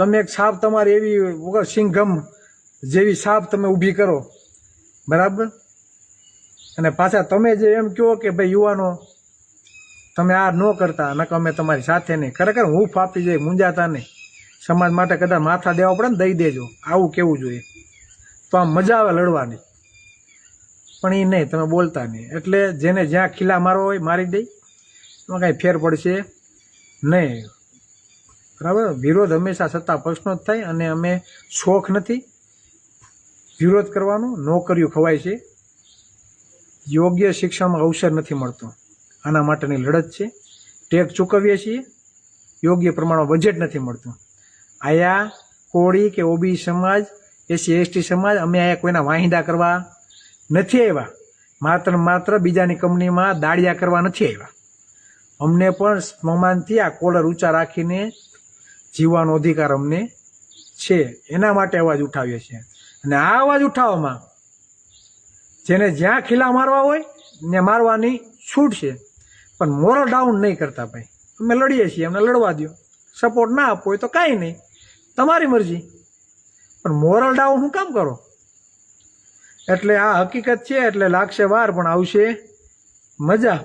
તમે એક સાપ તમારી એવી વગર સિંઘમ જેવી સાપ તમે ઊભી કરો, બરાબર, અને પાછા તમે જે એમ કહો કે ભાઈ યુવાનો તમે આ ન કરતા, નકર અમે તમારી સાથે નહીં. ખરેખર હું ફાપી જાય, મૂંઝાતા નહીં. સમાજ માટે કદાચ માથા દેવા પડે ને દઈ દેજો, આવું કેવું જોઈએ. તો આમ મજા આવે લડવાની. પણ એ નહીં, તમે બોલતા નહીં. એટલે જેને જ્યાં ખીલા મારવા હોય મારી દઈ, એમાં કાંઈ ફેર પડશે નહીં, બરાબર. વિરોધ હંમેશા સત્તા પક્ષનો જ થાય, અને અમે શોખ નથી વિરોધ કરવાનો. નોકરીઓ ખવાય છે, યોગ્ય શિક્ષણમાં અવસર નથી મળતો, આના માટેની લડત છે. ટેક્સ ચૂકવીએ છીએ, યોગ્ય પ્રમાણમાં બજેટ નથી મળતું. આયા કોળી કે ઓબી સમાજ, એસસી એસટી સમાજ, અમે આયા કોઈના વાહિંદા કરવા નથી આવ્યા. માત્ર બીજાની કંપનીમાં દાળિયા કરવા નથી આવ્યા. અમને પણ સ્મમાનથી આ કોલર ઊંચા રાખીને જીવવાનો અધિકાર અમને છે. એના માટે અવાજ ઉઠાવીએ છીએ. અને આ અવાજ ઉઠાવવામાં જેને જ્યાં ખીલા મારવા હોય ને મારવાની છૂટ છે, પણ મોરલ ડાઉન નહીં કરતા. ભાઈ અમે લડીએ છીએ, અમને લડવા દો. સપોર્ટ ના આપવો હોય તો કાંઈ નહીં, તમારી મરજી, પણ મોરલ ડાઉન શું કામ કરો? એટલે આ હકીકત છે. એટલે લાગશે વાર, પણ આવશે મજા.